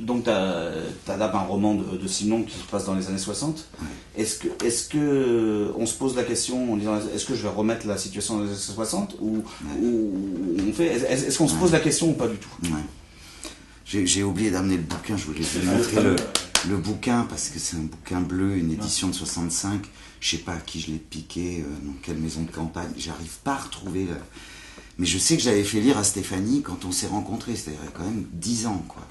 Donc tu adaptes un roman de Simenon qui se passe dans les années 60. Ouais. Est-ce que on se pose la question en disant est-ce que je vais remettre la situation dans les années 60 ou on fait est-ce qu'on se pose la question ou pas du tout? J'ai oublié d'amener le bouquin, je voulais vous montrer le bouquin parce que c'est un bouquin bleu, une édition de 65. Je sais pas à qui je l'ai piqué, dans quelle maison de campagne. J'arrive pas à retrouver. Mais je sais que j'avais fait lire à Stéphanie quand on s'est rencontrés, c'est-à-dire quand même 10 ans, quoi.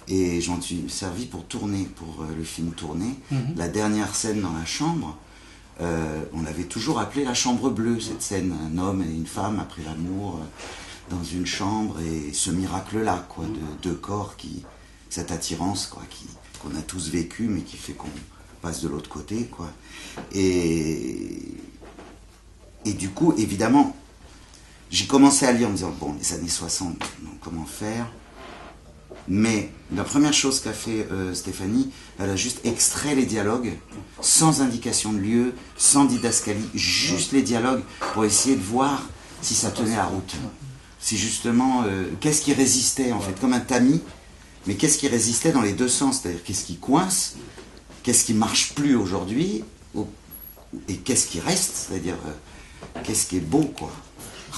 Et j'en suis servi pour tourner, pour le film tourner. La dernière scène dans la chambre, on l'avait toujours appelée la chambre bleue, cette scène, un homme et une femme après l'amour dans une chambre et ce miracle-là, quoi, de deux corps cette attirance, quoi, qu'on a tous vécu, mais qui fait qu'on passe de l'autre côté, quoi. Et du coup, évidemment, j'ai commencé à lire en me disant, bon, les années 60, donc comment faire? Mais la première chose qu'a fait Stéphanie, elle a juste extrait les dialogues, sans indication de lieu, sans didascalie, juste les dialogues pour essayer de voir si ça tenait la route. Si justement, qu'est-ce qui résistait en fait, comme un tamis, mais qu'est-ce qui résistait dans les deux sens? C'est-à-dire, qu'est-ce qui coince? Qu'est-ce qui marche plus aujourd'hui? Et qu'est-ce qui reste? C'est-à-dire, qu'est-ce qui est beau, quoi?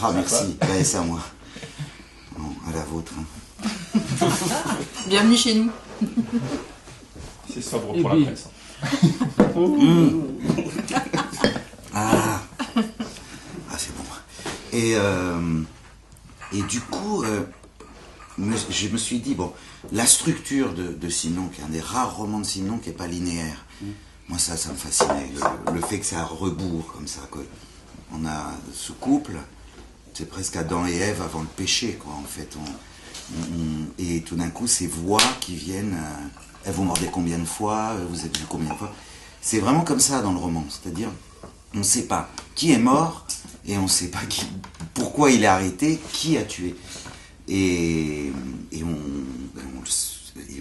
Ah, merci. Ben, c'est à moi. Bon, à la vôtre. Hein. Bienvenue chez nous. C'est sobre pour la presse. Ah, c'est bon. Et du coup, je me suis dit, bon, la structure de Simenon, qui est un des rares romans de Simenon qui n'est pas linéaire, moi ça me fascinait. Le fait que c'est à rebours, comme ça, quoi. On a ce couple, c'est presque Adam et Ève avant le péché, quoi, en fait. Et tout d'un coup, ces voix qui viennent, elles vous mordez combien de fois, vous êtes vu combien de fois. C'est vraiment comme ça dans le roman, c'est-à-dire, on ne sait pas qui est mort, et on ne sait pas pourquoi il est arrêté, qui a tué. Et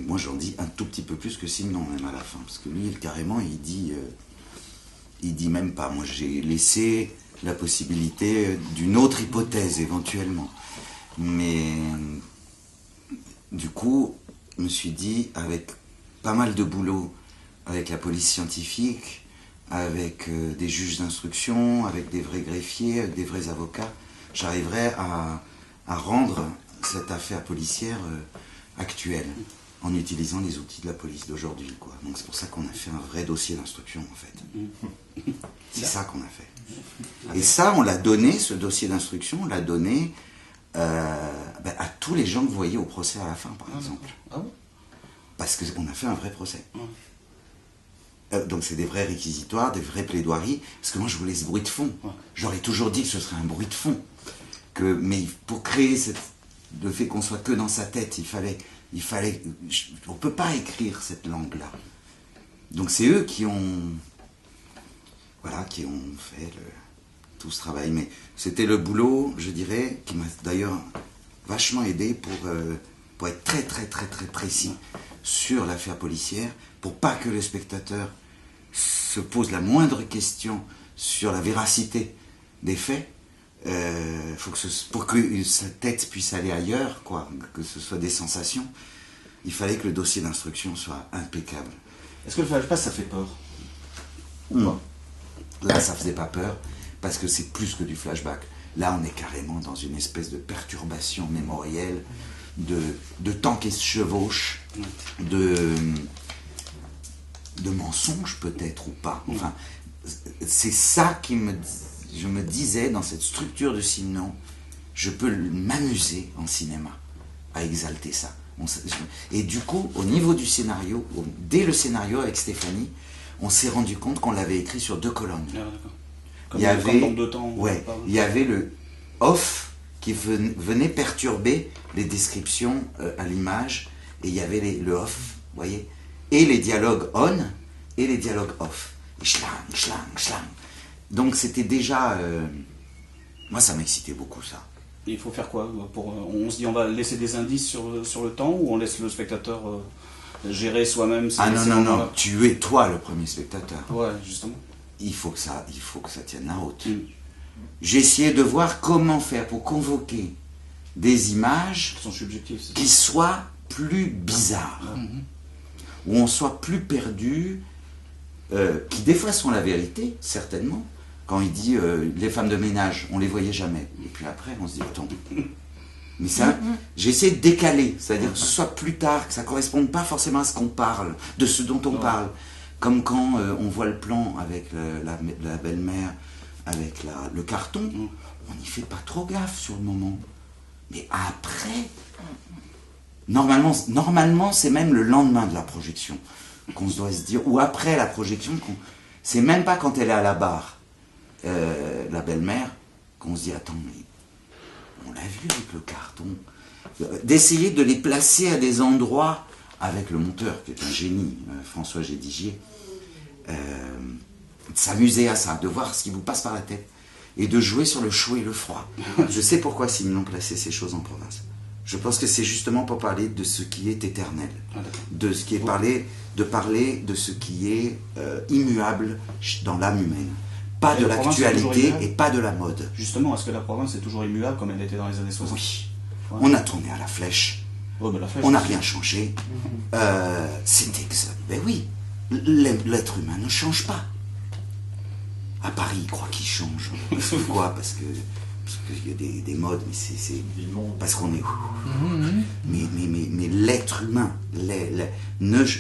moi j'en dis un tout petit peu plus que Simenon même à la fin, parce que lui carrément il dit même pas, moi j'ai laissé la possibilité d'une autre hypothèse éventuellement, mais du coup je me suis dit, avec pas mal de boulot avec la police scientifique, avec des juges d'instruction, avec des vrais greffiers, avec des vrais avocats, j'arriverai à rendre cette affaire policière actuelle, en utilisant les outils de la police d'aujourd'hui, quoi. Donc c'est pour ça qu'on a fait un vrai dossier d'instruction, en fait. C'est ça qu'on a fait. Et ça, on l'a donné, ce dossier d'instruction, on l'a donné à tous les gens que vous voyez au procès à la fin, par exemple. Ah bon? Parce qu'on a fait un vrai procès. Donc c'est des vrais réquisitoires, des vraies plaidoiries, parce que moi je voulais ce bruit de fond. J'aurais toujours dit que ce serait un bruit de fond. Mais pour créer le fait qu'on soit que dans sa tête, il fallait, on ne peut pas écrire cette langue-là. Donc c'est eux qui ont fait tout ce travail. Mais c'était le boulot, je dirais, qui m'a d'ailleurs vachement aidé pour être très très très très précis sur l'affaire policière, pour pas que le spectateur se pose la moindre question sur la véracité des faits. Pour que sa tête puisse aller ailleurs, quoi, que ce soit des sensations, il fallait que le dossier d'instruction soit impeccable. Est-ce que le flashback, ça fait peur? Là, ça faisait pas peur, parce que c'est plus que du flashback. Là, on est carrément dans une espèce de perturbation mémorielle, de temps qui se chevauche, de mensonges peut-être ou pas. Enfin, c'est ça je me disais, dans cette structure de Simenon, je peux m'amuser en cinéma à exalter ça. Et du coup, au niveau du scénario, dès le scénario avec Stéphanie, on s'est rendu compte qu'on l'avait écrit sur 2 colonnes. Il y avait le off qui venait perturber les descriptions à l'image, et il y avait le off, vous voyez, et les dialogues on et les dialogues off. Et schlang, schlang, schlang. Donc c'était déjà... moi ça m'excitait beaucoup, ça. Et il faut faire quoi on se dit on va laisser des indices sur le temps, ou on laisse le spectateur gérer soi-même non, tu es toi le premier spectateur. Ouais, justement. Il faut que ça tienne la route. J'ai essayé de voir comment faire pour convoquer des images qui sont subjectives, qui soient plus bizarres, où on soit plus perdu, qui des fois sont la vérité, certainement. Quand il dit les femmes de ménage, on les voyait jamais. Et puis après, on se dit, attends. Mais ça, j'ai essayé de décaler, c'est-à-dire que ce soit plus tard, que ça ne corresponde pas forcément à ce qu'on parle, de ce dont on parle. Comme quand on voit le plan avec la belle-mère, avec le carton, on n'y fait pas trop gaffe sur le moment. Mais après, normalement c'est même le lendemain de la projection qu'on se doit se dire, ou après la projection, c'est même pas quand elle est à la barre, la belle-mère, qu'on se dit, attends, mais on l'a vu avec le carton. D'essayer de les placer à des endroits avec le monteur, qui est un génie, François Gédigier, de s'amuser à ça, de voir ce qui vous passe par la tête, et de jouer sur le chaud et le froid. Je sais pourquoi ils ont placé ces choses en province. Je pense que c'est justement pour parler de ce qui est éternel, de ce qui est parler de ce qui est immuable dans l'âme humaine. Pas de l'actualité et pas de la mode. Justement, est-ce que la province est toujours immuable comme elle était dans les années 60? Oui. Ouais. On a tourné à la Flèche. La Flèche, On n'a rien changé. C'était que ça. Ben oui, l'être humain ne change pas. À Paris, il croit qu'il change. Pourquoi? Parce qu'il y a des modes, mais c'est parce qu'on est. Mais l'être humain,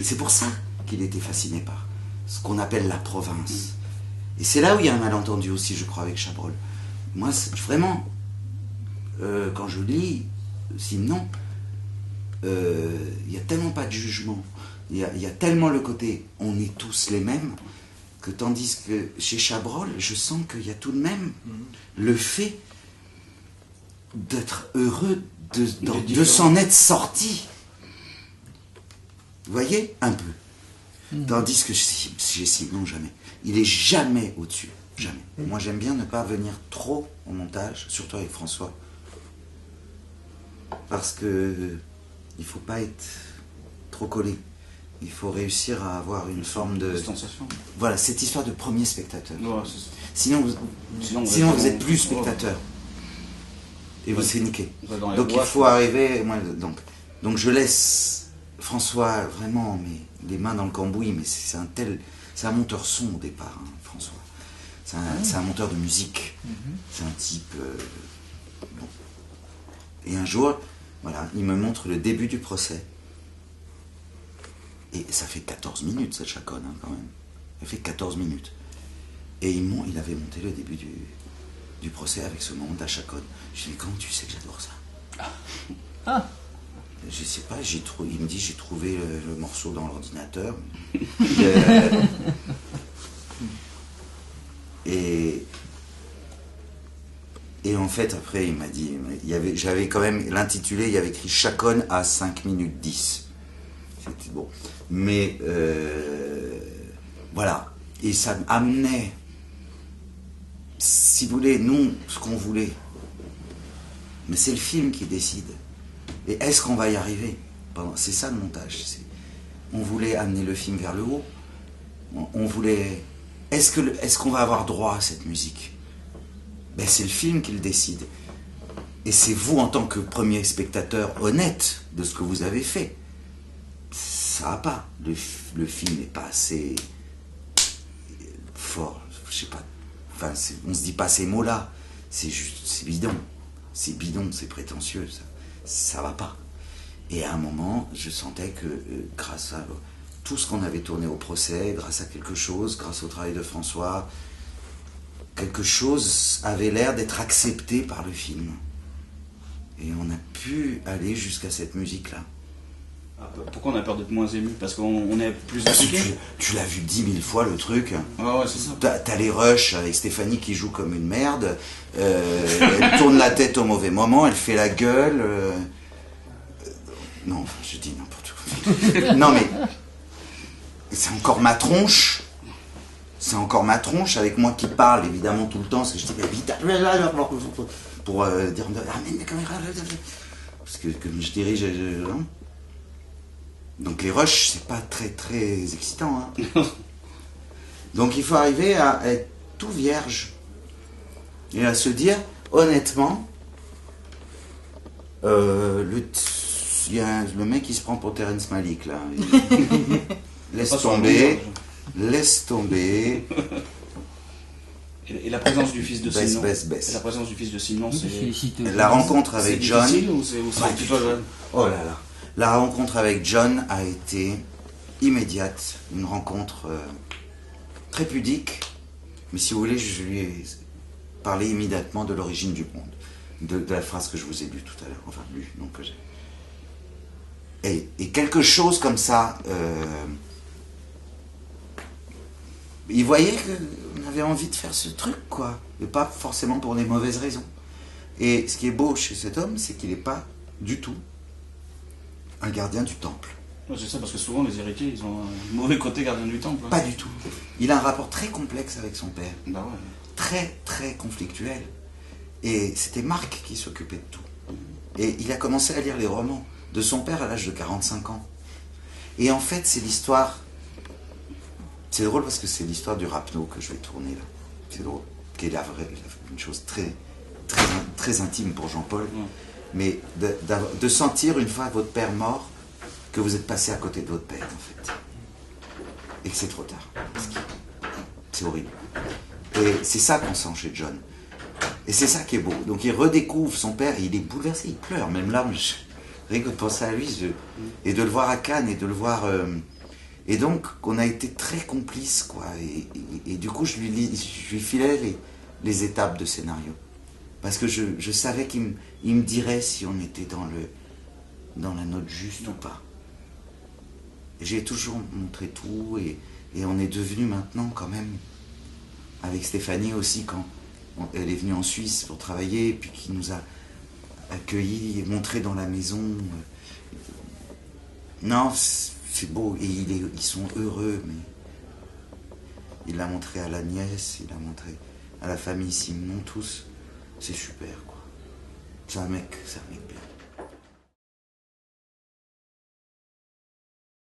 c'est pour ça qu'il était fasciné par ce qu'on appelle la province. Et c'est là où il y a un malentendu aussi, je crois, avec Chabrol. Moi, vraiment, quand je lis Simon, il n'y a tellement pas de jugement, il y a tellement le côté on est tous les mêmes, que tandis que chez Chabrol, je sens qu'il y a tout de même le fait d'être heureux de s'en être sorti. Vous voyez, un peu. Tandis que chez Simon, jamais. Il est jamais au-dessus. Jamais. Moi, j'aime bien ne pas venir trop au montage, surtout avec François. Parce que il faut pas être trop collé. Il faut réussir à avoir une forme de... distanciation. Voilà, cette histoire de premier spectateur. Ouais, c'est ça. Sinon, vous êtes plus spectateur. Et vous serez niqué. Donc il faut arriver... Donc je laisse François vraiment les mains dans le cambouis, mais c'est un monteur son au départ, hein, François. C'est un monteur de musique. C'est un type... bon. Et un jour, voilà, il me montre le début du procès. Et ça fait 14 minutes, cette chaconne, hein, quand même. Ça fait 14 minutes. Et il avait monté le début du procès avec ce moment de la chaconne. Je dis, mais comment tu sais que j'adore ça? Je sais pas, il me dit, j'ai trouvé le morceau dans l'ordinateur. Et en fait, après, il m'a dit, j'avais quand même l'intitulé, il y avait écrit chaconne à 5 minutes 10. C'était bon. Mais voilà. Et ça amenait, si vous voulez, nous, ce qu'on voulait. Mais c'est le film qui décide. Et est-ce qu'on va y arriver? C'est ça le montage. On voulait amener le film vers le haut. On voulait... Est-ce qu'on va avoir droit à cette musique? Ben, c'est le film qui le décide. Et c'est vous, en tant que premier spectateur honnête de ce que vous avez fait. Ça va pas. Le film n'est pas assez fort. Je sais pas. Enfin, on se dit pas ces mots-là. C'est juste, c'est bidon. C'est bidon, c'est prétentieux. Ça va pas. Et à un moment, je sentais que grâce à tout ce qu'on avait tourné au procès, grâce à quelque chose, grâce au travail de François, quelque chose avait l'air d'être accepté par le film. Et on a pu aller jusqu'à cette musique-là. Pourquoi on a peur d'être moins ému? Parce qu'on est plus impliqué. Tu l'as vu 10 000 fois, le truc. Ouais, c'est ça. T'as les rushs avec Stéphanie qui joue comme une merde. Elle tourne la tête au mauvais moment, elle fait la gueule. Non, je dis n'importe quoi. Non, mais c'est encore ma tronche. C'est encore ma tronche avec moi qui parle, évidemment, tout le temps. Parce que je dis, vite, pour dire, amène la caméra. Parce que comme je dirige... Donc les rushs, c'est pas très très excitant. Hein. Donc il faut arriver à être tout vierge. Et à se dire, honnêtement, le mec il se prend pour Terrence Malick là. Laisse Pas sur un tomber, longueur. laisse tomber. Et la présence du fils de Baisse, Simon. baisse. Et la présence du fils de Simon, c'est. La rencontre C'est avec John. difficile ou c'est Pas plutôt du tout. jeune? Oh là là. La rencontre avec John a été immédiate. Une rencontre très pudique. Mais si vous voulez, je lui ai parlé immédiatement de l'origine du monde. De la phrase que je vous ai lue tout à l'heure. Enfin, lue, donc que j'ai. Et quelque chose comme ça. Il voyait qu'on avait envie de faire ce truc, quoi. Et pas forcément pour des mauvaises raisons. Et ce qui est beau chez cet homme, c'est qu'il n'est pas du tout un gardien du temple. Ouais, c'est ça, parce que souvent les héritiers, ils ont un mauvais côté gardien du temple. Hein. Pas du tout. Il a un rapport très complexe avec son père. Bah ouais. Très, très conflictuel. Et c'était Marc qui s'occupait de tout. Et il a commencé à lire les romans de son père à l'âge de 45 ans. Et en fait, c'est l'histoire... C'est drôle parce que c'est l'histoire du rapno que je vais tourner là. C'est drôle. Qui est une chose très, très, très intime pour Jean-Paul. Mais de sentir une fois votre père mort que vous êtes passé à côté de votre père en fait. Et que c'est trop tard. C'est horrible. Et c'est ça qu'on sent chez John. Et c'est ça qui est beau. Donc il redécouvre son père et il est bouleversé, il pleure. Même là, rien que de penser à lui, et de le voir à Cannes et de le voir... Et donc, on a été très complices, quoi. Et du coup, je lui filais les étapes de scénario. Parce que je savais qu'il me dirait si on était dans la note juste ou pas. Et j'ai toujours montré tout, et on est devenus maintenant, quand même, avec Stéphanie aussi, quand elle est venue en Suisse pour travailler, et puis qui nous a accueillis et montré dans la maison. Non, c'est beau, et ils sont heureux, mais il l'a montré à la nièce, il l'a montré à la famille Simon, tous. C'est super, quoi. C'est un mec bien.